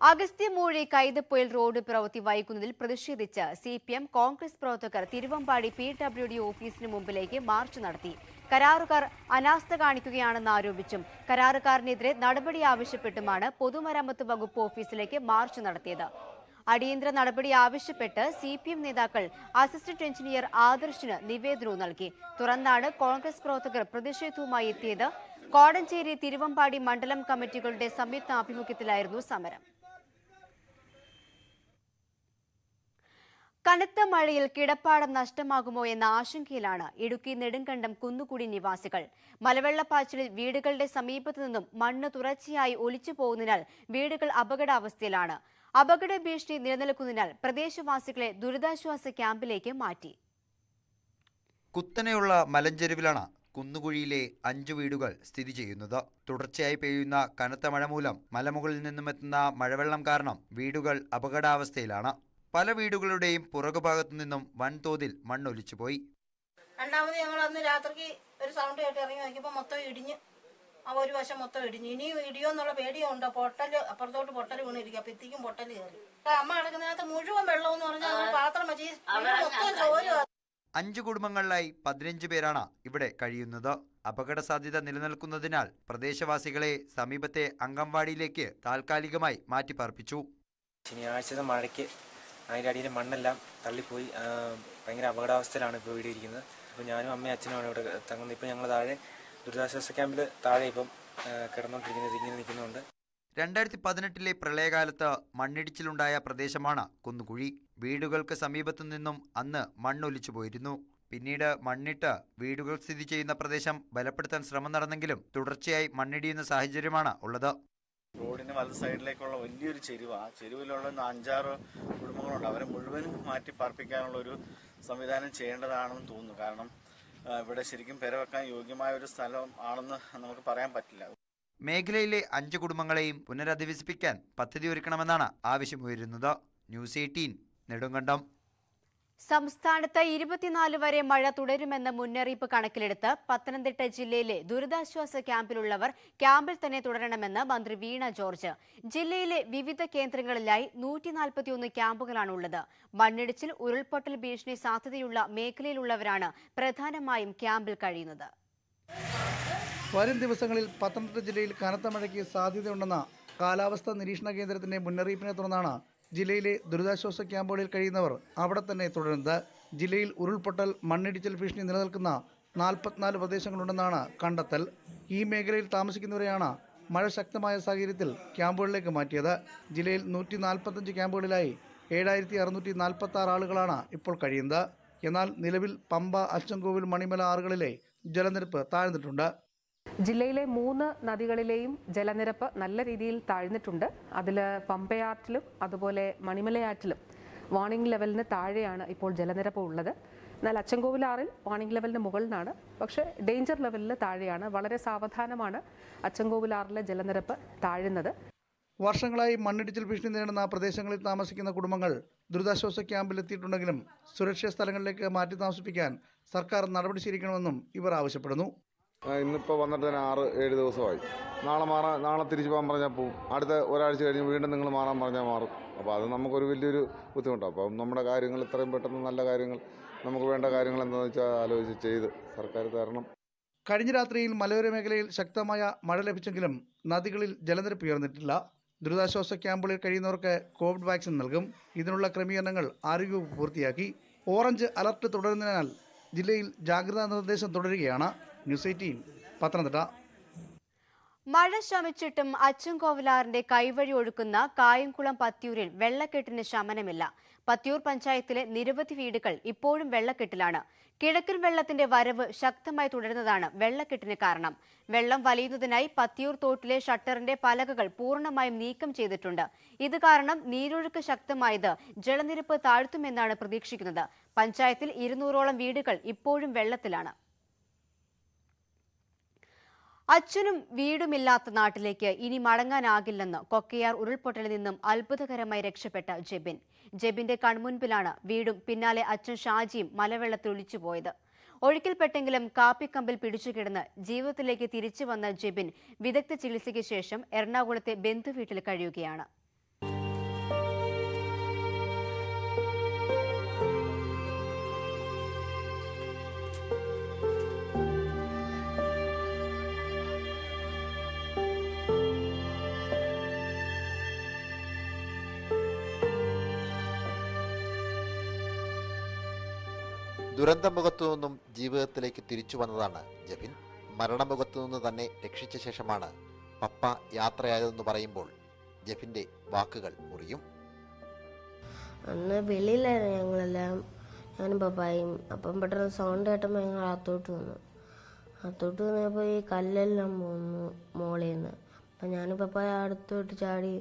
അഗസ്ത്യമൂഴി Kaithapoyil road പ്രവൃത്തി വൈകുന്നതിൽ പ്രതിഷേധിച്ച് CPM Congress പ്രവർത്തകർ തിരുവമ്പാടി PWD ഓഫീസിന് മുമ്പിലേക്ക് മാർച്ച് നടത്തി. കരാറുകാർ അനാസ്ഥ കാണിക്കുകയാണെന്ന് ആരോപിച്ചും കരാറുകാരനെതിരെ നടപടി ആവശ്യപ്പെട്ടുമാണ് പൊതുമരാമത്ത് വകുപ്പ് ഓഫീസിലേക്ക് മാർച്ച് നടത്തിയത്. അടിയന്തര നടപടി ആവശ്യപ്പെട്ട് സിപിഎം നേതാക്കൾ അസിസ്റ്റന്റ് എഞ്ചിനീയർ ആദർശിന് നിവേദനവും നൽകി. തുടർന്നാണ് കോൺഗ്രസ് പ്രവർത്തകർ പ്രതിഷേധവുമായി എത്തിയത്. കോടഞ്ചേരി തിരുവമ്പാടി മണ്ഡലം കമ്മിറ്റികളുടെ സംയുക്ത ആഭിമുഖ്യത്തിലായിരുന്നു സമരം. കനത്ത മഴയിൽ കിടപ്പാടം നഷ്ടമാകുമോ എന്ന ആശങ്കയിലാണ് ഇടുക്കി നെടുങ്കണ്ടം കുന്നുകുടി നിവാസികൾ. മലവെള്ളപ്പാച്ചിലിൽ വീടുകളുടെ സമീപത്തു നിന്നും മണ്ണ് തുടർച്ചയായി ഒലിച്ചു പോകുന്നതിനാൽ വീടുകൾ അപകടാവസ്ഥയിലാണ്. അപകട ഭീഷണി നിലനിൽക്കുന്നതിനാൽ പ്രദേശവാസികളെ ദുരിതാശ്വാസ ക്യാമ്പിലേക്ക് മാറ്റി. കുത്തനെയുള്ള മലഞ്ചെരുവിലാണ് കുന്നുകുഴിയിലെ 5 വീടുകൾ സ്ഥിതി ചെയ്യുന്നത്. തുടർച്ചയായി പെയ്യുന്ന കനത്ത മഴ മൂലം മലമുകളിൽ നിന്നുമെത്തുന്ന മഴവെള്ളം കാരണം വീടുകൾ അപകടാവസ്ഥയിലാണ്. പല വീടുകളുടെയും പുറകുഭാഗത്തു നിന്നും വൻതോതിൽ മണ്ണൊലിച്ചുപോയി. രണ്ടാമത് ഞങ്ങൾ അന്ന് രാത്രിക്ക് ഒരു സൗണ്ട് കേട്ട് ഇറങ്ങി നോക്കിയപ്പോൾ മൊത്തം ഇടിഞ്ഞ്, ഒരു വശം മൊത്തം ഇടിഞ്ഞു. ഇനിയും ഇടിയോ എന്നുള്ള പേടിയുണ്ടോ? പൊട്ടല് അപ്പുറത്തോട്ട് പൊട്ടൽ വീണിരിക്കും, അപ്പത്തേക്കും പൊട്ടൽ കയറി. അമ്മ കിടക്കുന്നതിനകത്ത് മുഴുവൻ വെള്ളം എന്ന് പറഞ്ഞാൽ പാത്രം വെച്ച് മൊത്തം ചോര. 5 കുടുംബങ്ങളിലായി 15 പേരാണ് ഇവിടെ കഴിയുന്നത്. അപകട സാധ്യത നിലനിൽക്കുന്നതിനാൽ പ്രദേശവാസികളെ സമീപത്തെ അംഗൻവാടിയിലേക്ക് താൽക്കാലികമായി മാറ്റിപ്പാർപ്പിച്ചു. ശനിയാഴ്ചത്തെ മഴയ്ക്ക് അതിൻ്റെ അടിയിലെ മണ്ണെല്ലാം തള്ളിപ്പോയി. ഭയങ്കര അപകടാവസ്ഥയിലാണ് ഇപ്പോൾ ഇവിടെ ഇരിക്കുന്നത്. ഇപ്പോൾ ഞാനും അമ്മയും അച്ഛനുമാണ് ഇവിടെ തങ്ങുന്നത്. ഇപ്പോൾ ഞങ്ങൾ താഴെ ദുരിതാശ്വാസ ക്യാമ്പിൽ താഴെ ഇപ്പം കിടന്നുകൊണ്ടിരിക്കുന്നത്, ഇങ്ങനെ നിൽക്കുന്നുണ്ട്. 2018 പ്രളയകാലത്ത് മണ്ണിടിച്ചിലുണ്ടായ പ്രദേശമാണ് കുന്നുകുഴി. വീടുകൾക്ക് സമീപത്തു നിന്നും അന്ന് മണ്ണൊലിച്ചു പോയിരുന്നു. പിന്നീട് മണ്ണിട്ട് വീടുകൾ സ്ഥിതി ചെയ്യുന്ന പ്രദേശം ബലപ്പെടുത്താൻ ശ്രമം നടന്നെങ്കിലും തുടർച്ചയായി മണ്ണിടിയുന്ന സാഹചര്യമാണ് ഉള്ളത്. റോഡിന്റെ വലത് സൈഡിലേക്കുള്ള വലിയൊരു ചെരുവ്, ആ ചെരുവിലുള്ള 5-6 കുടുംബങ്ങളുണ്ട്. അവരെ മുഴുവനും മാറ്റി പാർപ്പിക്കാനുള്ള ഒരു സംവിധാനം ചെയ്യേണ്ടതാണെന്ന് തോന്നുന്നു. കാരണം ഇവിടെ ശരിക്കും പെരവെക്കാൻ യോഗ്യമായ ഒരു സ്ഥലം ആണെന്ന് നമുക്ക് പറയാൻ പറ്റില്ല. മേഖലയിലെ 5 കുടുംബങ്ങളെയും പുനരധിവസിപ്പിക്കാൻ പദ്ധതി ഒരുക്കണമെന്നാണ് ആവശ്യമുയരുന്നത്. ന്യൂസ് 18 നെടുങ്കണ്ടം. സംസ്ഥാനത്ത് 24 വരെ മഴ തുടരുമെന്ന മുന്നറിയിപ്പ് കണക്കിലെടുത്ത് പത്തനംതിട്ട ജില്ലയിലെ ദുരിതാശ്വാസ ക്യാമ്പിലുള്ളവർ ക്യാമ്പിൽ തന്നെ തുടരണമെന്ന് മന്ത്രി വീണ ജോർജ്. ജില്ലയിലെ വിവിധ കേന്ദ്രങ്ങളിലായി 141 ക്യാമ്പുകളാണുള്ളത്. മണ്ണിടിച്ചിൽ, ഉരുൾപൊട്ടൽ ഭീഷണി സാധ്യതയുള്ള മേഖലയിലുള്ളവരാണ് പ്രധാനമായും ക്യാമ്പിൽ കഴിയുന്നത്. വരും ദിവസങ്ങളിൽ പത്തനംതിട്ട ജില്ലയിൽ കനത്ത മഴയ്ക്ക് സാധ്യതയുണ്ടെന്ന കാലാവസ്ഥാ നിരീക്ഷണ കേന്ദ്രത്തിന്റെ മുന്നറിയിപ്പിനെ തുടർന്നാണ് ജില്ലയിലെ ദുരിതാശ്വാസ ക്യാമ്പുകളിൽ കഴിയുന്നവർ അവിടെ തന്നെ തുടരുന്നത്. ജില്ലയിൽ ഉരുൾപൊട്ടൽ, മണ്ണിടിച്ചിൽ ഭീഷണി നിലനിൽക്കുന്ന 44 പ്രദേശങ്ങളുണ്ടെന്നാണ് കണ്ടെത്തൽ. ഈ മേഖലയിൽ താമസിക്കുന്നവരെയാണ് മഴ ശക്തമായ സാഹചര്യത്തിൽ ക്യാമ്പുകളിലേക്ക് മാറ്റിയത്. ജില്ലയിൽ 145 ക്യാമ്പുകളിലായി 7646 ആളുകളാണ് ഇപ്പോൾ കഴിയുന്നത്. എന്നാൽ നിലവിൽ പമ്പ, അച്ചൻകോവിൽ, മണിമല ആറുകളിലെ ജലനിരപ്പ് താഴ്ന്നിട്ടുണ്ട്. ജില്ലയിലെ 3 നദികളിലെയും ജലനിരപ്പ് നല്ല രീതിയിൽ താഴ്ന്നിട്ടുണ്ട്. അതിൽ പമ്പയാറ്റിലും അതുപോലെ മണിമലയാറ്റിലും വാർണിംഗ് ലെവലിന് താഴെയാണ് ഇപ്പോൾ ജലനിരപ്പ് ഉള്ളത്. എന്നാൽ അച്ചൻകോവിലാറിൽ വാർണിംഗ് ലെവലിന് മുകളിലാണ്, പക്ഷേ ഡേഞ്ചർ ലെവലിന് താഴെയാണ്. വളരെ സാവധാനമാണ് അച്ചൻകോവിലാറിലെ ജലനിരപ്പ് താഴുന്നത്. വർഷങ്ങളായി മണ്ണിടിച്ചിൽ ഭീഷണി നേരിടുന്ന പ്രദേശങ്ങളിൽ താമസിക്കുന്ന കുടുംബങ്ങൾ ദുരിതാശ്വാസ ക്യാമ്പിൽ എത്തിയിട്ടുണ്ടെങ്കിലും സുരക്ഷിത സ്ഥലങ്ങളിലേക്ക് മാറ്റി താമസിപ്പിക്കാൻ സർക്കാർ നടപടി സ്വീകരിക്കണമെന്നും ഇവർ ആവശ്യപ്പെടുന്നു. ഇന്നിപ്പോൾ വന്നിട്ട് തന്നെ 6-7 ദിവസമായി. നാളെ തിരിച്ചു പോകാൻ പറഞ്ഞാൽ പോവും. അടുത്ത ഒരാഴ്ച കഴിഞ്ഞ് വീണ്ടും നിങ്ങൾ മാറാൻ പറഞ്ഞാൽ മാറും. അപ്പോൾ അത് നമുക്കൊരു വലിയൊരു ബുദ്ധിമുട്ടാണ്. അപ്പം നമ്മുടെ കാര്യങ്ങൾ ഇത്രയും പെട്ടെന്ന് നല്ല കാര്യങ്ങൾ, നമുക്ക് വേണ്ട കാര്യങ്ങൾ എന്താണെന്ന് വെച്ചാൽ ആലോചിച്ച് ചെയ്ത് സർക്കാർ തരണം. കഴിഞ്ഞ രാത്രിയിൽ മലയോര മേഖലയിൽ ശക്തമായ മഴ ലഭിച്ചെങ്കിലും നദികളിൽ ജലനിരപ്പ് ഉയർന്നിട്ടില്ല. ദുരിതാശ്വാസ ക്യാമ്പുകളിൽ കഴിയുന്നവർക്ക് കോവിഡ് വാക്സിൻ നൽകും. ഇതിനുള്ള ക്രമീകരണങ്ങൾ ആരോഗ്യവകുപ്പ് പൂർത്തിയാക്കി. ഓറഞ്ച് അലർട്ട് തുടരുന്നതിനാൽ ജില്ലയിൽ ജാഗ്രതാ നിർദ്ദേശം തുടരുകയാണ്. ന്യൂസ് 18 പത്തനംതിട്ട. മഴ ശമിച്ചിട്ടും അച്ചൻകോവിലാറിന്റെ കൈവഴി ഒഴുക്കുന്ന കായംകുളം പത്തിയൂരിൽ വെള്ളക്കെട്ടിന് ശമനമില്ല. പത്തിയൂർ പഞ്ചായത്തിലെ നിരവധി വീടുകൾ ഇപ്പോഴും വെള്ളക്കെട്ടിലാണ്. കിഴക്കൻ വെള്ളത്തിന്റെ വരവ് ശക്തമായി തുടരുന്നതാണ് വെള്ളക്കെട്ടിന് കാരണം. വെള്ളം വലിയുന്നതിനായി പത്തിയൂർ തോട്ടിലെ ഷട്ടറിന്റെ പലകകൾ പൂർണ്ണമായും നീക്കം ചെയ്തിട്ടുണ്ട്. ഇത് കാരണം നീരൊഴുക്ക് ശക്തമായത് ജലനിരപ്പ് താഴ്ത്തുമെന്നാണ് പ്രതീക്ഷിക്കുന്നത്. പഞ്ചായത്തിൽ 200ഓളം വീടുകൾ ഇപ്പോഴും വെള്ളത്തിലാണ്. അച്ഛനും വീടുമില്ലാത്ത നാട്ടിലേക്ക് ഇനി മടങ്ങാനാകില്ലെന്ന് കൊക്കയാർ ഉരുൾപൊട്ടലിൽ നിന്നും അത്ഭുതകരമായി രക്ഷപ്പെട്ട ജെബിൻ. ജെബിന്റെ കൺമുൻപിലാണ് വീടും പിന്നാലെ അച്ഛൻ ഷാജിയും മലവെള്ളത്തിൽ ഒലിച്ചുപോയത്. ഒഴുക്കിൽപ്പെട്ടെങ്കിലും കാപ്പിക്കമ്പിൽ പിടിച്ചുകിടന്ന് ജീവിതത്തിലേക്ക് തിരിച്ചു വന്ന ജെബിൻ വിദഗ്ധ ചികിത്സയ്ക്ക് ശേഷം എറണാകുളത്തെ ബന്ധുവീട്ടിൽ കഴിയുകയാണ്. ദുരന്തമുഖത്തു നിന്നും ജീവിതത്തിലേക്ക് തിരിച്ചു വന്നതാണ് ജെഫിൻ. മരണമുഖത്തു നിന്ന് തന്നെ രക്ഷിച്ച ശേഷമാണ് പപ്പ യാത്രയായതെന്ന് പറയുമ്പോൾ ജെഫിൻ്റെ വാക്കുകൾ മുറിയും. അന്ന് വെളിയിലായിരുന്നു ഞങ്ങളെല്ലാം, ഞാനും പപ്പായും. അപ്പം പെട്ടെന്ന് സൗണ്ട് കേട്ടപ്പോൾ ഞങ്ങൾ അകത്തോട്ട് വന്നു. അകത്തോട്ട് വന്നപ്പോൾ ഈ കല്ലെല്ലാം പോന്നു മോളിൽ നിന്ന്. അപ്പം ഞാനും പപ്പായ അടുത്തോട്ട് ചാടി.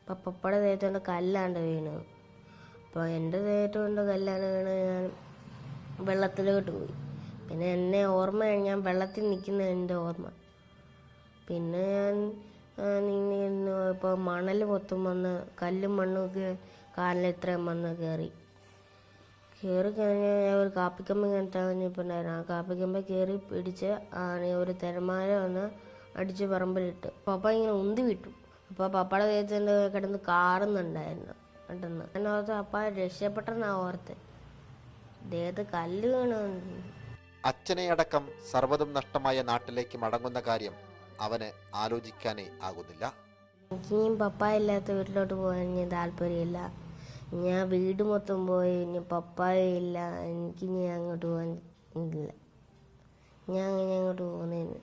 പപ്പയുടെ ദേഹത്തോണ്ട് കല്ലാണ്ട് വീണു. അപ്പോൾ എൻ്റെ ദേഹത്തോണ്ട് കല്ലാണ് വീണ്. ഞാൻ വെള്ളത്തിലോട്ട് പോയി. പിന്നെ എന്നെ ഓർമ്മ, ഞാൻ വെള്ളത്തിൽ നിൽക്കുന്ന എൻ്റെ ഓർമ്മ. പിന്നെ ഞാൻ ഇപ്പോൾ മണൽ മൊത്തം വന്ന് കല്ലും മണ്ണൊക്കെ കാലിൽ ഇത്രയും വന്ന് കയറി കഴിഞ്ഞാൽ ഒരു കാപ്പിക്കമ്പ ഇങ്ങനെ തകഞ്ഞിട്ടുണ്ടായിരുന്നു. ആ കാപ്പിക്കമ്പ കയറി പിടിച്ച് ഒരു തിരമാല വന്ന് അടിച്ച് പറമ്പിലിട്ട് പപ്പ ഇങ്ങനെ ഉന്തി വിട്ടു. അപ്പോൾ പപ്പയുടെ ദേഹത്തിൻ്റെ കിടന്ന് കാറുന്നുണ്ടായിരുന്നു പെട്ടെന്ന്. ഞാൻ ഓർത്ത് പപ്പ രക്ഷപ്പെട്ടെന്നാ ഓർത്ത്. ദേഹത്ത് കല്ല് വീണു. അച്ഛനെ അടക്കം സർവ്വതും നഷ്ടമായ നാട്ടിലേക്ക് മടങ്ങുന്ന കാര്യം അവന് ആലോചിക്കാനേ ആകുന്നില്ല. എനിക്കിനിയും പപ്പായ ഇല്ലാത്ത വീട്ടിലോട്ട് പോകാൻ ഇനി താല്പര്യമില്ല. ഞാൻ വീട് മൊത്തം പോയി, ഇനി പപ്പായ ഇല്ല. എനിക്കിനി അങ്ങോട്ട് പോകാൻ ഇല്ല. ഞാൻ അങ്ങോട്ട് പോകുന്നതിന്.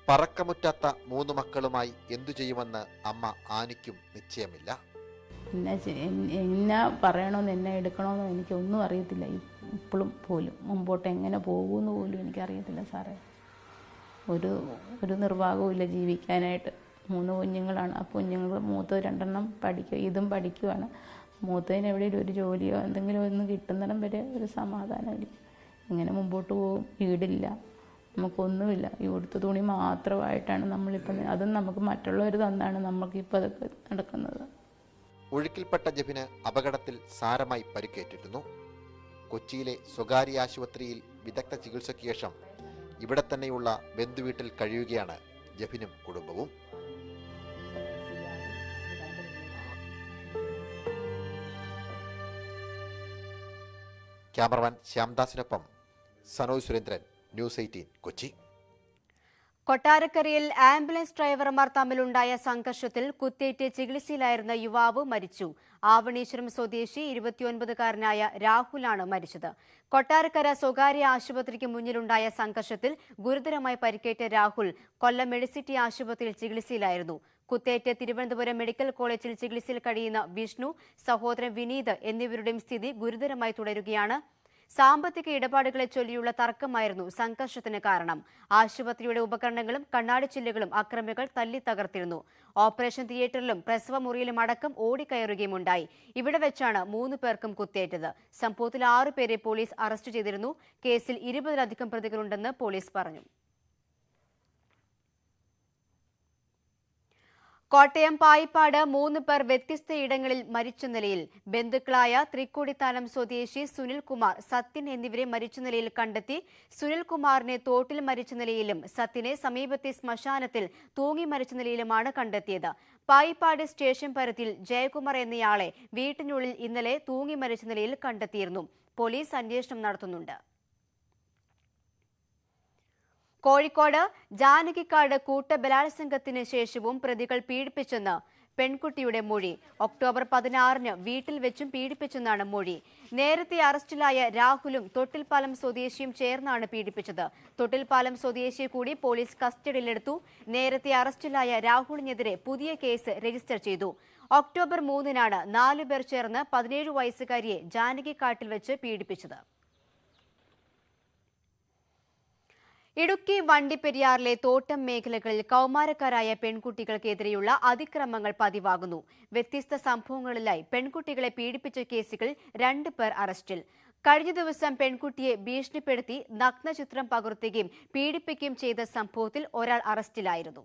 പറക്കമുറ്റാത്ത 3 മക്കളുമായി എന്തു ചെയ്യുമെന്ന് അമ്മ ആനിക്കും നിശ്ചയമില്ല. എന്നെ പറയണമെന്ന് എന്നെ എടുക്കണമെന്നോ എനിക്കൊന്നും അറിയത്തില്ല. ഇപ്പോഴും പോലും മുമ്പോട്ട് എങ്ങനെ പോകുമെന്ന് പോലും എനിക്കറിയത്തില്ല സാറേ. ഒരു നിർവാഹവും ഇല്ല ജീവിക്കാനായിട്ട്. 3 കുഞ്ഞുങ്ങളാണ്. ആ കുഞ്ഞുങ്ങൾ മൂത്തത് 2 പഠിക്കുക, ഇതും പഠിക്കുവാണ്. മൂത്തതിന് എവിടെയെങ്കിലും ഒരു ജോലിയോ എന്തെങ്കിലും ഒന്ന് കിട്ടുന്നിടം വരെ ഒരു സമാധാനമില്ല. ഇങ്ങനെ മുമ്പോട്ട് പോകും. വീടില്ല, നമുക്കൊന്നുമില്ല. ഈ ഉടുത്ത തുണി മാത്രമായിട്ടാണ് നമ്മളിപ്പം, അതും നമുക്ക് മറ്റുള്ളവർ തന്നാണ് നമുക്കിപ്പോൾ അതൊക്കെ നടക്കുന്നത്. ഒഴുക്കിൽപ്പെട്ട ജെഫിന് അപകടത്തിൽ സാരമായി പരിക്കേറ്റിരുന്നു. കൊച്ചിയിലെ സ്വകാര്യ ആശുപത്രിയിൽ വിദഗ്ധ ചികിത്സയ്ക്ക് ശേഷം ഇവിടെ തന്നെയുള്ള ബന്ധുവീട്ടിൽ കഴിയുകയാണ് ജെഫിനും കുടുംബവും. ക്യാമറമാൻ ശ്യാംദാസിനൊപ്പം സനോജ് സുരേന്ദ്രൻ, ന്യൂസ് 18 കൊച്ചി. കൊട്ടാരക്കരയിൽ ആംബുലൻസ് ഡ്രൈവർമാർ തമ്മിലുണ്ടായ സംഘർഷത്തിൽ കുത്തേറ്റ് ചികിത്സയിലായിരുന്ന യുവാവ് മരിച്ചു. ആവണീശ്വരം സ്വദേശി 29-കാരനായ രാഹുലാണ് മരിച്ചത്. കൊട്ടാരക്കര സ്വകാര്യ ആശുപത്രിക്ക് മുന്നിലുണ്ടായ സംഘർഷത്തിൽ ഗുരുതരമായി പരിക്കേറ്റ രാഹുൽ കൊല്ലം മെഡിസിറ്റി ആശുപത്രിയിൽ ചികിത്സയിലായിരുന്നു. കുത്തേറ്റ് തിരുവനന്തപുരം മെഡിക്കൽ കോളേജിൽ ചികിത്സയിൽ കഴിയുന്ന വിഷ്ണു, സഹോദരൻ വിനീത് എന്നിവരുടെയും സ്ഥിതി ഗുരുതരമായി തുടരുകയാണ്. സാമ്പത്തിക ഇടപാടുകളെ ചൊല്ലിയുള്ള തർക്കമായിരുന്നു സംഘർഷത്തിന് കാരണം. ആശുപത്രിയുടെ ഉപകരണങ്ങളും കണ്ണാടിച്ചില്ലുകളും അക്രമികൾ തല്ലി തകർത്തിരുന്നു. ഓപ്പറേഷൻ തിയേറ്ററിലും പ്രസവ മുറിയിലും അടക്കം ഓടിക്കയറുകയുമുണ്ടായി. ഇവിടെ വെച്ചാണ് 3 പേർക്കും കുത്തേറ്റത്. സംഭവത്തിൽ 6 പേരെ പോലീസ് അറസ്റ്റ് ചെയ്തിരുന്നു. കേസിൽ 20-ലധികം പ്രതികളുണ്ടെന്ന് പോലീസ് പറഞ്ഞു. കോട്ടയം പായിപ്പാട് 3 പേർ വ്യത്യസ്ത ഇടങ്ങളിൽ മരിച്ച നിലയിൽ. ബന്ധുക്കളായ തൃക്കോടിത്താനം സ്വദേശി സുനിൽകുമാർ, സത്യൻ എന്നിവരെ മരിച്ച നിലയിൽ കണ്ടെത്തി. സുനിൽകുമാറിനെ തോട്ടിൽ മരിച്ച നിലയിലും സത്യനെ സമീപത്തെ ശ്മശാനത്തിൽ തൂങ്ങി മരിച്ച നിലയിലുമാണ് കണ്ടെത്തിയത്. പായിപ്പാട് സ്റ്റേഷൻ പരിധിയിൽ ജയകുമാർ എന്നയാളെ വീട്ടിനുള്ളിൽ ഇന്നലെ തൂങ്ങി മരിച്ച നിലയിൽ കണ്ടെത്തിയിരുന്നു. പോലീസ് അന്വേഷണം നടത്തുന്നുണ്ട്. കോഴിക്കോട് ജാനകിക്കാട് കൂട്ടബലാത്സംഗത്തിന് ശേഷവും പ്രതികൾ പീഡിപ്പിച്ചെന്ന് പെൺകുട്ടിയുടെ മൊഴി. ഒക്ടോബർ 16-ന് വീട്ടിൽ വെച്ചും പീഡിപ്പിച്ചെന്നാണ് മൊഴി. നേരത്തെ അറസ്റ്റിലായ രാഹുലും തൊട്ടിൽപ്പാലം സ്വദേശിയും ചേർന്നാണ് പീഡിപ്പിച്ചത്. തൊട്ടിൽപ്പാലം സ്വദേശിയെ കൂടി പോലീസ് കസ്റ്റഡിയിലെടുത്തു. നേരത്തെ അറസ്റ്റിലായ രാഹുലിനെതിരെ പുതിയ കേസ് രജിസ്റ്റർ ചെയ്തു. ഒക്ടോബർ 3-നാണ് 4 പേർ ചേർന്ന് 17 വയസ്സുകാരിയെ ജാനകിക്കാട്ടിൽ വെച്ച് പീഡിപ്പിച്ചത്. ഇടുക്കി വണ്ടിപ്പെരിയാറിലെ തോട്ടം മേഖലകളിൽ കൗമാരക്കാരായ പെൺകുട്ടികൾക്കെതിരെയുള്ള അതിക്രമങ്ങൾ പതിവാകുന്നു. വ്യത്യസ്ത സംഭവങ്ങളിലായി പെൺകുട്ടികളെ പീഡിപ്പിച്ച കേസുകൾ 2 പേർ അറസ്റ്റിൽ. കഴിഞ്ഞ ദിവസം പെൺകുട്ടിയെ ഭീഷണിപ്പെടുത്തി നഗ്നചിത്രം പകർത്തുകയും പീഡിപ്പിക്കുകയും ചെയ്ത സംഭവത്തിൽ ഒരാൾ അറസ്റ്റിലായിരുന്നു.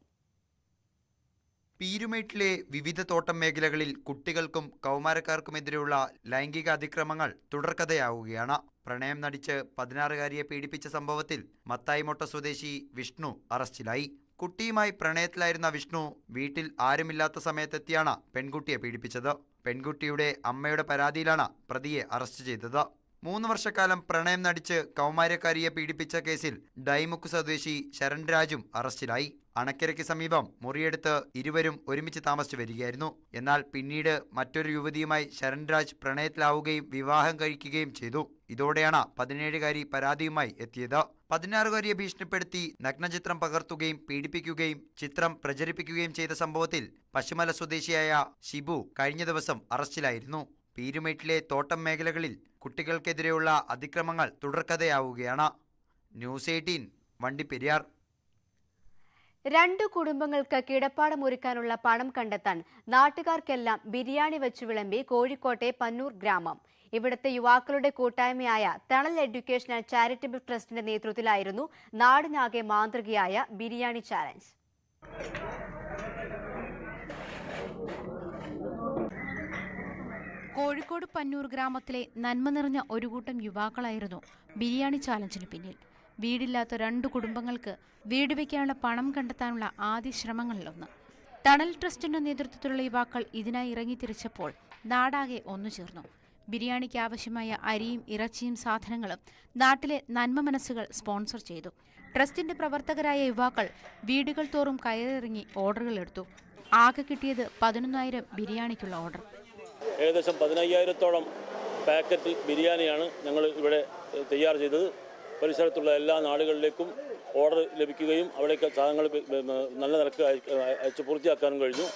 പീരുമേട്ടിലെ വിവിധ തോട്ടം മേഖലകളിൽ കുട്ടികൾക്കും കൗമാരക്കാർക്കുമെതിരെയുള്ള ലൈംഗിക അതിക്രമങ്ങൾ തുടർക്കഥയാവുകയാണ്. പ്രണയം നടിച്ച് 16-കാരിയെ പീഡിപ്പിച്ച സംഭവത്തിൽ മത്തായിമൊട്ട സ്വദേശി വിഷ്ണു അറസ്റ്റിലായി. കുട്ടിയുമായി പ്രണയത്തിലായിരുന്ന വിഷ്ണു വീട്ടിൽ ആരുമില്ലാത്ത സമയത്തെത്തിയാണ് പെൺകുട്ടിയെ പീഡിപ്പിച്ചത്. പെൺകുട്ടിയുടെ അമ്മയുടെ പരാതിയിലാണ് പ്രതിയെ അറസ്റ്റ് ചെയ്തത്. 3 വർഷക്കാലം പ്രണയം നടിച്ച് കൗമാരക്കാരിയെ പീഡിപ്പിച്ച കേസിൽ ഡൈമുക്ക് സ്വദേശി ശരൺ രാജും അറസ്റ്റിലായി. അണക്കരയ്ക്ക് സമീപം മുറിയെടുത്ത് ഇരുവരും ഒരുമിച്ച് താമസിച്ചു വരികയായിരുന്നു. എന്നാൽ പിന്നീട് മറ്റൊരു യുവതിയുമായി ശരൺ രാജ് പ്രണയത്തിലാവുകയും വിവാഹം കഴിക്കുകയും ചെയ്തു. ഇതോടെയാണ് 17കാരി പരാതിയുമായി എത്തിയത്. 16കാരിയെ ഭീഷണിപ്പെടുത്തി നഗ്നചിത്രം പകർത്തുകയും പീഡിപ്പിക്കുകയും ചിത്രം പ്രചരിപ്പിക്കുകയും ചെയ്ത സംഭവത്തിൽ പശുമല സ്വദേശിയായ ഷിബു കഴിഞ്ഞ ദിവസം അറസ്റ്റിലായിരുന്നു. പീരുമേട്ടിലെ തോട്ടം മേഖലകളിൽ കുട്ടികൾക്കെതിരെയുള്ള അതിക്രമങ്ങൾ തുടർക്കഥയാവുകയാണ്. ന്യൂസ് 18 വണ്ടിപ്പെരിയാർ. 2 കുടുംബങ്ങൾക്ക് കിടപ്പാടമൊരുക്കാനുള്ള പണം കണ്ടെത്താൻ നാട്ടുകാർക്കെല്ലാം ബിരിയാണി വെച്ചു വിളമ്പി കോഴിക്കോട്ടെ പന്നൂർ ഗ്രാമം. ഇവിടുത്തെ യുവാക്കളുടെ കൂട്ടായ്മയായ തണൽ എഡ്യൂക്കേഷൻ ആൻഡ് ചാരിറ്റബിൾ ട്രസ്റ്റിന്റെ നേതൃത്വത്തിലായിരുന്നു നാടിനാകെ മാതൃകയായ ബിരിയാണി ചാലഞ്ച്. കോഴിക്കോട് പന്നൂർ ഗ്രാമത്തിലെ നന്മ നിറഞ്ഞ ഒരു കൂട്ടം യുവാക്കളായിരുന്നു ബിരിയാണി ചാലഞ്ചിന് പിന്നിൽ. വീടില്ലാത്ത 2 കുടുംബങ്ങൾക്ക് വീട് വയ്ക്കാനുള്ള പണം കണ്ടെത്താനുള്ള ആദ്യ ശ്രമങ്ങളിലൊന്ന്. തണൽ ട്രസ്റ്റിന്റെ നേതൃത്വത്തിലുള്ള യുവാക്കൾ ഇതിനായി ഇറങ്ങിത്തിരിച്ചപ്പോൾ നാടാകെ ഒന്നുചേർന്നു. ബിരിയാണിക്ക് ആവശ്യമായ അരിയും ഇറച്ചിയും സാധനങ്ങളും നാട്ടിലെ നന്മ മനസ്സുകൾ സ്പോൺസർ ചെയ്തു. ട്രസ്റ്റിന്റെ പ്രവർത്തകരായ യുവാക്കൾ വീടുകൾ തോറും കയറിയിറങ്ങി ഓർഡറുകൾ എടുത്തു. ആകെ കിട്ടിയത് 11,000 ബിരിയാണിക്കുള്ള ഓർഡർ. ഏകദേശം 15,000-ഓളം പാക്കറ്റ് ബിരിയാണിയാണ് ഞങ്ങൾ ഇവിടെ തയ്യാർ ചെയ്തത്. പരിസരത്തുള്ള എല്ലാ നാടുകളിലേക്കും ഓർഡർ ലഭിക്കുകയും അവിടേക്ക് സാധനങ്ങൾ നല്ല നിരക്ക് അയച്ച് പൂർത്തിയാക്കാനും കഴിഞ്ഞു.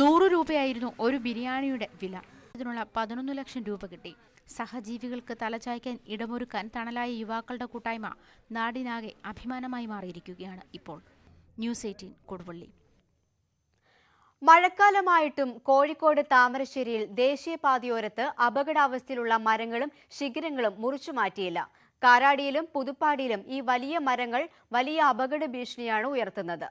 100 രൂപയായിരുന്നു ഒരു ബിരിയാണിയുടെ വില. ഇതിനുള്ള 11 ലക്ഷം രൂപ കിട്ടി. സഹജീവികൾക്ക് തലചായ്ക്കാൻ ഇടമൊരുക്കാൻ തണലായ യുവാക്കളുടെ കൂട്ടായ്മ നാടിനാകെ അഭിമാനമായി മാറിയിരിക്കുകയാണ് ഇപ്പോൾ. ന്യൂസ് 18 കൊടുവള്ളി. മഴക്കാലമായിട്ടും കോഴിക്കോട് താമരശ്ശേരിയിൽ ദേശീയപാതയോരത്ത് അപകടാവസ്ഥയിലുള്ള മരങ്ങളും ശിഖരങ്ങളും മുറിച്ചുമാറ്റിയില്ല. കാരാടിയിലും പുതുപ്പാടിയിലും ഈ വലിയ മരങ്ങൾ വലിയ അപകട ഭീഷണിയാണ് ഉയർത്തുന്നത്.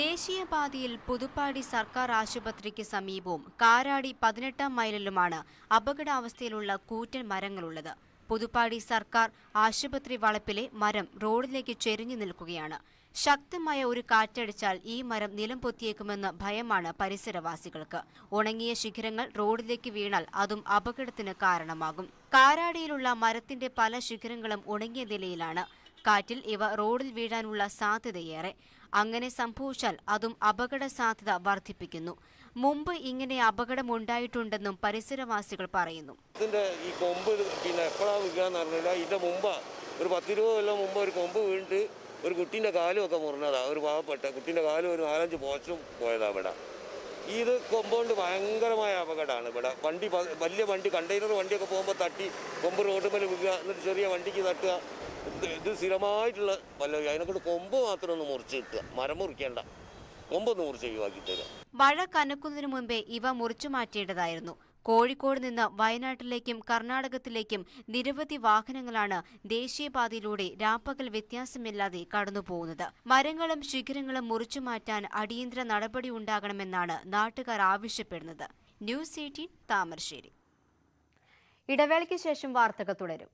ദേശീയപാതയിൽ പുതുപ്പാടി സർക്കാർ ആശുപത്രിക്ക് സമീപവും കാരാടി 18-ാം മൈലിലുമാണ് അപകടാവസ്ഥയിലുള്ള കൂറ്റൻ മരങ്ങളുള്ളത്. പുതുപ്പാടി സർക്കാർ ആശുപത്രി വളപ്പിലെ മരം റോഡിലേക്ക് ചെരിഞ്ഞു നിൽക്കുകയാണ്. ശക്തമായ ഒരു കാറ്റടിച്ചാൽ ഈ മരം നിലം പൊത്തിയേക്കുമെന്ന ഭയമാണ് പരിസരവാസികൾക്ക്. ഉണങ്ങിയ ശിഖരങ്ങൾ റോഡിലേക്ക് വീണാൽ അതും അപകടത്തിന് കാരണമാകും. കാരാടിയിലുള്ള മരത്തിന്റെ പല ശിഖരങ്ങളും ഉണങ്ങിയ നിലയിലാണ്. കാറ്റിൽ ഇവ റോഡിൽ വീഴാനുള്ള സാധ്യതയേറെ. അങ്ങനെ സംഭവിച്ചാൽ അതും അപകട സാധ്യത വർദ്ധിപ്പിക്കുന്നു. മുമ്പ് ഇങ്ങനെ അപകടമുണ്ടായിട്ടുണ്ടെന്നും പരിസരവാസികൾ പറയുന്നു. ഇതിന്റെ ഈ കൊമ്പ് എപ്പോഴാണ് വീഴാന്ന് പറഞ്ഞില്ല. ഇതിന്റെ മുമ്പ് ഒരു 10-20 കൊല്ലം മുമ്പ് ഒരു കൊമ്പ് വീണിട്ട് ഒരു കുട്ടീൻ്റെ കാലും ഒക്കെ മുറിഞ്ഞതാണ്. ഒരു പാവപ്പെട്ട കുട്ടീൻ്റെ കാലും ഒരു 4-5 പോസ്റ്റും പോയതാണ് ഇവിടെ. ഇത് കൊമ്പുകൊണ്ട് ഭയങ്കരമായ അപകടമാണ് ഇവിടെ. വണ്ടി വലിയ വണ്ടി കണ്ടെയ്നർ വണ്ടിയൊക്കെ പോകുമ്പോൾ തട്ടി കൊമ്പ് റോഡ് മേലെ വീഴുക, എന്നിട്ട് ചെറിയ വണ്ടിക്ക് തട്ടുക. ഇത് സ്ഥിരമായിട്ടുള്ള പല്ലവി. അതിനെക്കൊണ്ട് കൊമ്പ് മാത്രം ഒന്ന് മുറിച്ച് കിട്ടുക, മരം മുറിക്കേണ്ട, കൊമ്പൊന്ന് മുറിച്ച് ഒഴിവാക്കി തരാം. മഴ കനക്കുന്നതിനു മുമ്പേ ഇവ മുറിച്ചു മാറ്റേണ്ടതായിരുന്നു. കോഴിക്കോട് നിന്ന് വയനാട്ടിലേക്കും കർണാടകത്തിലേക്കും നിരവധി വാഹനങ്ങളാണ് ദേശീയപാതയിലൂടെ രാപ്പകൽ വ്യത്യാസമില്ലാതെ കടന്നുപോകുന്നത്. മരങ്ങളും ശിഖരങ്ങളും മുറിച്ചു മാറ്റാൻ അടിയന്തര നടപടി ഉണ്ടാകണമെന്നാണ് നാട്ടുകാർ ആവശ്യപ്പെടുന്നത്. ന്യൂസ് 18 താമരശ്ശേരി. ഇടവേളയ്ക്ക് ശേഷം വാർത്തകൾ തുടരും.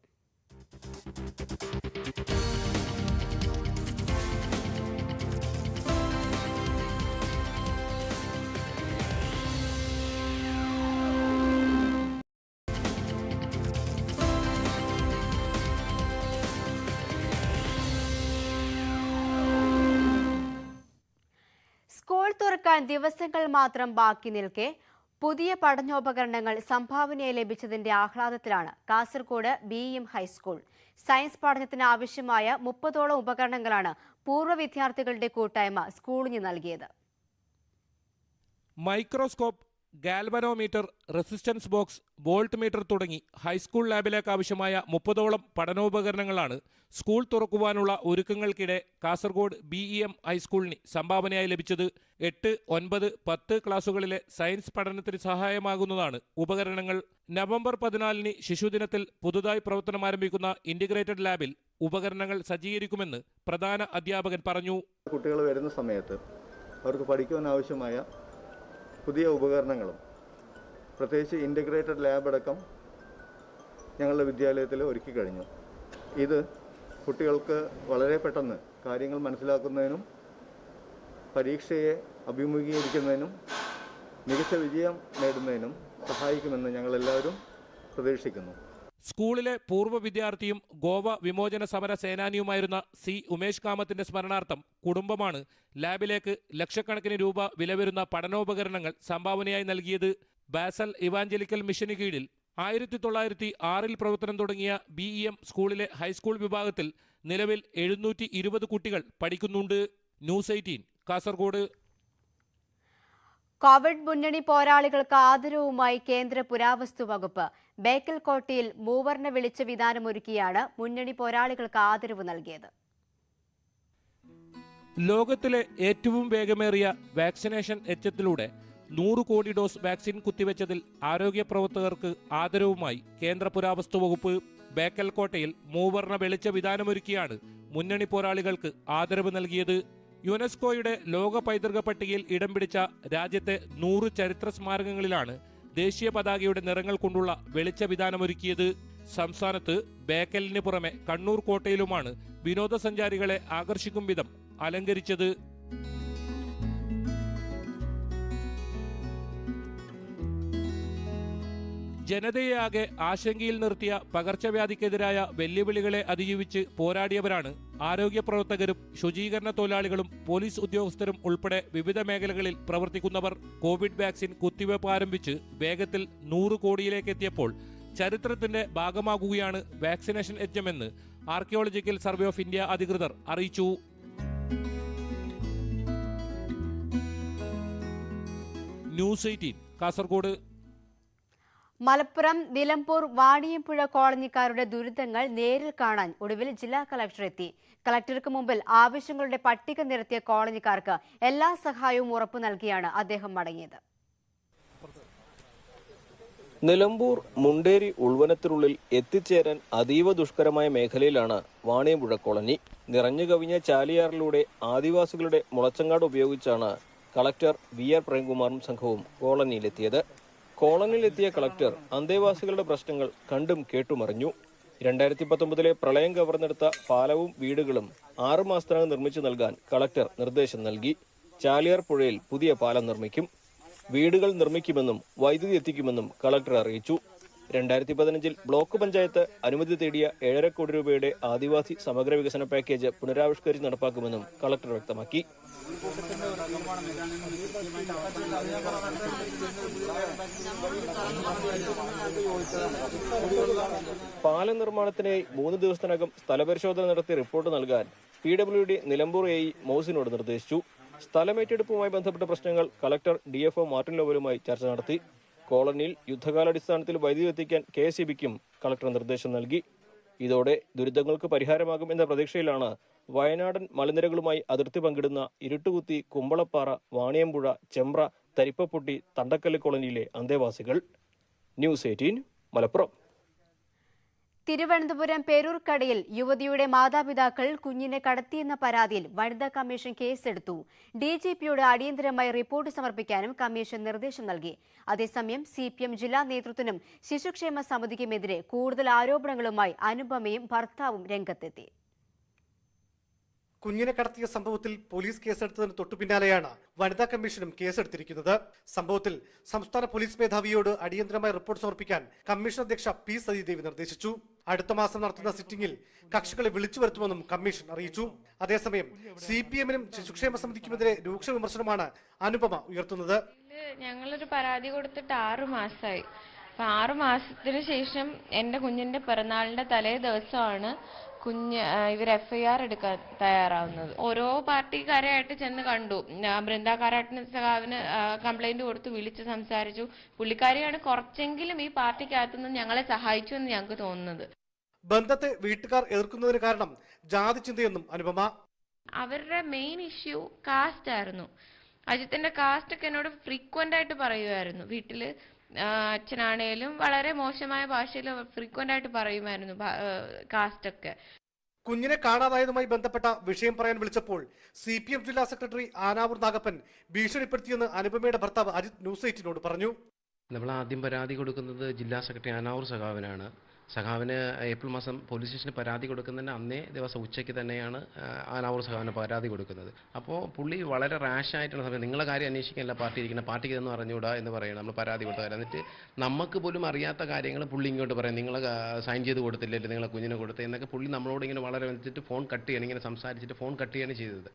സ്കൂൾ തുറക്കാൻ ദിവസങ്ങൾ മാത്രം ബാക്കി നിൽക്കെ പുതിയ പഠനോപകരണങ്ങൾ സംഭാവനയായി ലഭിച്ചതിന്റെ ആഹ്ലാദത്തിലാണ് കാസർഗോഡ് BEM ഹൈസ്കൂൾ. സയൻസ് പഠനത്തിന് ആവശ്യമായ 30ഓളം ഉപകരണങ്ങളാണ് പൂർവ്വ വിദ്യാർത്ഥികളുടെ കൂട്ടായ്മ സ്കൂളിന് നൽകിയത്. Microscope, galvanometer, resistance box, volt meter തുടങ്ങി ഹൈസ്കൂൾ ലാബിലേക്ക് ആവശ്യമായ 30ഓളം പഠനോപകരണങ്ങളാണ് സ്കൂൾ തുറക്കുവാനുള്ള ഒരുക്കങ്ങൾക്കിടെ കാസർഗോഡ് BEM ഹൈസ്കൂളിന് സംഭാവനയായി ലഭിച്ചത്. 8, 9, 10 ക്ലാസുകളിലെ സയൻസ് പഠനത്തിന് സഹായമാകുന്നതാണ് ഉപകരണങ്ങൾ. നവംബർ 14 ശിശുദിനത്തിൽ പുതുതായി പ്രവർത്തനം ആരംഭിക്കുന്ന ഇന്റഗ്രേറ്റഡ് ലാബിൽ ഉപകരണങ്ങൾ സജ്ജീകരിക്കുമെന്ന് പ്രധാന അധ്യാപകൻ പറഞ്ഞു. കുട്ടികൾ വരുന്ന സമയത്ത് അവർക്ക് പഠിക്കുവാൻ ആവശ്യമായ പുതിയ ഉപകരണങ്ങളും പ്രത്യേകിച്ച് ഇൻ്റഗ്രേറ്റഡ് ലാബ് അടക്കം ഞങ്ങളുടെ വിദ്യാലയത്തിൽ ഒരുക്കി കഴിഞ്ഞു. ഇത് കുട്ടികൾക്ക് വളരെ പെട്ടെന്ന് കാര്യങ്ങൾ മനസ്സിലാക്കുന്നതിനും പരീക്ഷയെ അഭിമുഖീകരിക്കുന്നതിനും മികച്ച വിജയം നേടുന്നതിനും സഹായിക്കുമെന്ന് ഞങ്ങളെല്ലാവരും പ്രതീക്ഷിക്കുന്നു. സ്കൂളിലെ പൂർവ്വ വിദ്യാർത്ഥിയും ഗോവ വിമോചന സമര സേനാനിയുമായിരുന്ന സി ഉമേഷ് കാമത്തിന്റെ സ്മരണാർത്ഥം കുടുംബമാണ് ലാബിലേക്ക് ലക്ഷക്കണക്കിന് രൂപ വില വരുന്ന പഠനോപകരണങ്ങൾ സംഭാവനയായി നൽകിയത്. ബാസൽ ഇവാഞ്ചലിക്കൽ മിഷന് കീഴിൽ 1906 പ്രവർത്തനം തുടങ്ങിയ BEM സ്കൂളിലെ ഹൈസ്കൂൾ വിഭാഗത്തിൽ നിലവിൽ 720 കുട്ടികൾ പഠിക്കുന്നുണ്ട്. ന്യൂസ് 18 കാസർഗോഡ്. കോവിഡ് മുന്നണി പോരാളികൾക്ക് ആദരവുമായി കേന്ദ്ര പുരാവസ്തു വകുപ്പ്. ബേക്കൽ കോട്ടയിൽ മൂവർണ്ണ വെളിച്ച വിധാനമൊരുക്കിയാണ് മുന്നണി പോരാളികൾക്ക് ആദരവ് നൽകിയത്. ലോകത്തിലെ ഏറ്റവും വേഗമേറിയ വാക്സിനേഷൻ യജ്ഞത്തിലൂടെ 100 കോടി ഡോസ് വാക്സിൻ കുത്തിവെച്ചതിൽ ആരോഗ്യ പ്രവർത്തകർക്ക് ആദരവുമായി കേന്ദ്ര പുരാവസ്തു വകുപ്പ്. ബേക്കൽ കോട്ടയിൽ മൂവർണ്ണ വെളിച്ച വിധാനമൊരുക്കിയാണ് മുന്നണി പോരാളികൾക്ക് ആദരവ് നൽകിയത്. യുനെസ്കോയുടെ ലോക പൈതൃക പട്ടികയിൽ ഇടം പിടിച്ച രാജ്യത്തെ 100 ചരിത്ര സ്മാരകങ്ങളിലാണ് ദേശീയ പതാകയുടെ നിറങ്ങൾ കൊണ്ടുള്ള വെളിച്ച വിധാനമൊരുക്കിയത്. സംസ്ഥാനത്ത് ബേക്കലിന് പുറമെ കണ്ണൂർ കോട്ടയിലുമാണ് വിനോദസഞ്ചാരികളെ ആകർഷിക്കും വിധം അലങ്കരിച്ചത്. ജനതയെയാകെ ആശങ്കയിൽ നിർത്തിയ പകർച്ചവ്യാധിക്കെതിരായ വെല്ലുവിളികളെ അതിജീവിച്ച് പോരാടിയവരാണ് ആരോഗ്യ പ്രവർത്തകരും ശുചീകരണ തൊഴിലാളികളും പോലീസ് ഉദ്യോഗസ്ഥരും ഉൾപ്പെടെ വിവിധ മേഖലകളിൽ പ്രവർത്തിക്കുന്നവർ. കോവിഡ് വാക്സിൻ കുത്തിവയ്പ് ആരംഭിച്ച് വേഗത്തിൽ 100 കോടിയിലേക്ക് എത്തിയപ്പോൾ ചരിത്രത്തിന്റെ ഭാഗമാകുകയാണ് വാക്സിനേഷൻ യജ്ഞമെന്ന് ആർക്കിയോളജിക്കൽ സർവേ ഓഫ് ഇന്ത്യ അധികൃതർ അറിയിച്ചു. ന്യൂസ് 18 കാസർഗോഡ്. മലപ്പുറം നിലമ്പൂർ വാണിയമ്പുഴ കോളനിക്കാരുടെ ദുരിതങ്ങൾ നേരിൽ കാണാൻ ഒടുവിൽ ജില്ലാ കളക്ടർ എത്തി. കളക്ടർക്ക് മുമ്പിൽ ആവശ്യങ്ങളുടെ പട്ടിക നിരത്തിയ കോളനിക്കാർക്ക് എല്ലാ സഹായവും ഉറപ്പു നൽകിയാണ് അദ്ദേഹം മടങ്ങിയത്. നിലമ്പൂർ മുണ്ടേരി ഉൾവനത്തിനുള്ളിൽ എത്തിച്ചേരാൻ അതീവ ദുഷ്കരമായ മേഖലയിലാണ് വാണിയമ്പുഴ കോളനി. നിറഞ്ഞു കവിഞ്ഞ ചാലിയാറിലൂടെ ആദിവാസികളുടെ മുളച്ചങ്ങാട് ഉപയോഗിച്ചാണ് കളക്ടർ VR പ്രേംകുമാറും സംഘവും കോളനിയിലെത്തിയത്. കോളനിയിലെത്തിയ കളക്ടർ അന്തേവാസികളുടെ പ്രശ്നങ്ങൾ കണ്ടും കേട്ടുമറിഞ്ഞു. 2019 പ്രളയം കവർന്നെടുത്ത പാലവും വീടുകളും 6 മാസത്തിനകം നിർമ്മിച്ചു നൽകാൻ കളക്ടർ നിർദ്ദേശം നൽകി. ചാലിയാർ പുഴയിൽ പുതിയ പാലം നിർമ്മിക്കും, വീടുകൾ നിർമ്മിക്കുമെന്നും വൈദ്യുതി എത്തിക്കുമെന്നും കളക്ടർ അറിയിച്ചു. 2015 ബ്ലോക്ക് പഞ്ചായത്ത് അനുമതി തേടിയ 7.5 കോടി രൂപയുടെ ആദിവാസി സമഗ്ര വികസന പാക്കേജ് പുനരാവിഷ്കരിച്ച് നടപ്പാക്കുമെന്നും കളക്ടർ വ്യക്തമാക്കി. പാലം നിർമ്മാണത്തിനായി 3 ദിവസത്തിനകം സ്ഥലപരിശോധന നടത്തി റിപ്പോർട്ട് നൽകാൻ PWD നിലമ്പൂർ AE മോസിനോട് നിർദ്ദേശിച്ചു. സ്ഥലമേറ്റെടുപ്പുമായി ബന്ധപ്പെട്ട പ്രശ്നങ്ങൾ കളക്ടർ DFO മാർട്ടിൻ ലോവലുമായി ചർച്ച നടത്തി. കോളനിയിൽ യുദ്ധകാലാടിസ്ഥാനത്തിൽ വൈദ്യുതി എത്തിക്കാൻ KSEBിക്കും കളക്ടർ നിർദ്ദേശം നൽകി. ഇതോടെ ദുരിതങ്ങൾക്ക് പരിഹാരമാകും എന്ന പ്രതീക്ഷയിലാണ് വയനാടൻ മലനിരകളുമായി അതിർത്തി പങ്കിടുന്ന ഇരുട്ടുകുത്തി, കുമ്പളപ്പാറ, വാണിയമ്പുഴ, ചെമ്പ്ര, തരിപ്പപ്പൊട്ടി, തണ്ടക്കല്ല് കോളനിയിലെ അന്തേവാസികൾ. ന്യൂസ് 18 മലപ്പുറം. തിരുവനന്തപുരം പേരൂർക്കടയിൽ യുവതിയുടെ മാതാപിതാക്കൾ കുഞ്ഞിനെ കടത്തിയെന്ന പരാതിയിൽ വനിതാ കമ്മീഷൻ കേസെടുത്തു. DGPയോട് അടിയന്തരമായി റിപ്പോർട്ട് സമർപ്പിക്കാനും കമ്മീഷൻ നിർദ്ദേശം നൽകി. അതേസമയം CPM ജില്ലാ നേതൃത്വത്തിനും ശിശുക്ഷേമ സമിതിക്കുമെതിരെ കൂടുതൽ ആരോപണങ്ങളുമായി അനുപമയും ഭർത്താവും രംഗത്തെത്തി. കുഞ്ഞിനെ കടത്തിയ സംഭവത്തിൽ പോലീസ് കേസെടുത്തതിന് തൊട്ടു പിന്നാലെയാണ് വനിതാ കമ്മീഷനും കേസെടുത്തിരിക്കുന്നത്. സംഭവത്തിൽ സംസ്ഥാന പോലീസ് മേധാവിയോട് അടിയന്തരമായി റിപ്പോർട്ട് സമർപ്പിക്കാൻ കമ്മീഷൻ അധ്യക്ഷ P. സതീദേവി നിർദ്ദേശിച്ചു. അടുത്ത മാസം നടത്തുന്ന സിറ്റിംഗിൽ കക്ഷികളെ വിളിച്ചു വരുത്തുമെന്നും കമ്മീഷൻ അറിയിച്ചു. അതേസമയം CPMനും ശിശുക്ഷേമ സമിതിക്കുമെതിരെ രൂക്ഷ വിമർശനമാണ് അനുപമ ഉയർത്തുന്നത്. ഞങ്ങളൊരു പരാതി കൊടുത്തിട്ട് 6 മാസമായി. 6 മാസത്തിന് ശേഷം എന്റെ കുഞ്ഞിന്റെ പിറന്നാളിന്റെ തലേ ദിവസമാണ് ഇവർ FIR എടുക്കാൻ തയ്യാറാവുന്നത്. ഓരോ പാർട്ടിക്കാരായിട്ട് ചെന്ന് കണ്ടു. ബൃന്ദാകാരാട്ടിന് സഖാവിന് കംപ്ലൈന്റ് കൊടുത്തു, വിളിച്ച് സംസാരിച്ചു. പുള്ളിക്കാരിയാണ് കുറച്ചെങ്കിലും ഈ പാർട്ടിക്കകത്തുനിന്ന് ഞങ്ങളെ സഹായിച്ചു എന്ന് ഞങ്ങൾക്ക് തോന്നുന്നത്. ബന്ധത്തെ വീട്ടുകാർ എതിർക്കുന്നതിന് കാരണം ജാതി ചിന്തയെന്നും അനുപമ. അവരുടെ മെയിൻ ഇഷ്യൂ കാസ്റ്റ് ആയിരുന്നു. അജിത്തിന്റെ കാസ്റ്റ് ഒക്കെ എന്നോട് ഫ്രീക്വന്റ് ആയിട്ട് പറയുമായിരുന്നു. വീട്ടില് അച്ഛനാണേലും വളരെ മോശമായ ഭാഷയിൽ ഫ്രീക്വന്റ് ആയിട്ട് പറയുമായിരുന്നു കാസ്റ്റ് ഒക്കെ. കുഞ്ഞിനെ കാണാതായതുമായി ബന്ധപ്പെട്ട വിഷയം പറയാൻ വിളിച്ചപ്പോൾ CPM ജില്ലാ സെക്രട്ടറി ആനാവൂർ നാഗപ്പൻ ഭീഷണിപ്പെടുത്തിയെന്ന് അനുപമയുടെ ഭർത്താവ് അജിത് ന്യൂസ് 18നോട് പറഞ്ഞു. നമ്മൾ ആദ്യം പരാതി കൊടുക്കുന്നത് ജില്ലാ സെക്രട്ടറി ആനാവൂർ സഖാവിനാണ്. സഖാവിന് ഏപ്രിൽ മാസം പോലീസ് സ്റ്റേഷന് പരാതി കൊടുക്കുന്നതിന് അന്നേ ദിവസം ഉച്ചയ്ക്ക് തന്നെയാണ് ആനാവൂർ സഖാവിന് പരാതി കൊടുക്കുന്നത്. അപ്പോൾ പുള്ളി വളരെ റാഷായിട്ടുള്ള സമയം നിങ്ങളെ കാര്യം അന്വേഷിക്കാനല്ല പാർട്ടി ഇരിക്കുന്നത്, പാർട്ടിക്ക് ഇതൊന്നും അറിഞ്ഞുകൂടാ എന്ന് പറയണം. നമ്മൾ പരാതി കൊടുത്ത കാര്യം എന്നിട്ട് നമുക്ക് പോലും അറിയാത്ത കാര്യങ്ങൾ പുള്ളി ഇങ്ങോട്ട് പറയാം, നിങ്ങൾ സൈൻ ചെയ്ത് കൊടുത്തില്ലേ, നിങ്ങളെ കുഞ്ഞിനെ കൊടുത്തേ എന്നൊക്കെ പുള്ളി നമ്മളോട് ഇങ്ങനെ വളരെ വെച്ചിട്ട് ഫോൺ കട്ട് ചെയ്യണം, ഇങ്ങനെ സംസാരിച്ചിട്ട് ഫോൺ കട്ട് ചെയ്യാണ് ചെയ്തത്.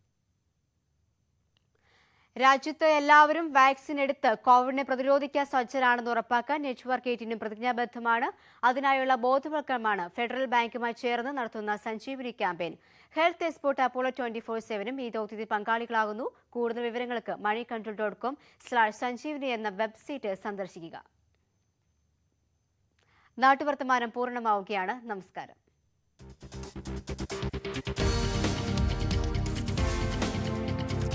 രാജ്യത്ത് എല്ലാവരും വാക്സിൻ എടുത്ത് കോവിഡിനെ പ്രതിരോധിക്കാൻ സജ്ജരാണെന്ന് ഉറപ്പാക്കാൻ നെറ്റ്വർക്ക് 18 പ്രതിജ്ഞാബദ്ധമാണ്. അതിനായുള്ള ബോധവൽക്കരണമാണ് ഫെഡറൽ ബാങ്കുമായി ചേർന്ന് നടത്തുന്ന Sanjeevani campaign. Health export Apollo 24/7 ഈ ദൗത്യത്തിൽ പങ്കാളികളാകുന്നു. കൂടുതൽ വിവരങ്ങൾക്ക് moneycontrol.com/sanjeevani എന്ന വെബ്സൈറ്റ് സന്ദർശിക്കുക. നാട്ടുവർത്തമാനം പൂർണ്ണമാവുകയാണ്. നമസ്കാരം.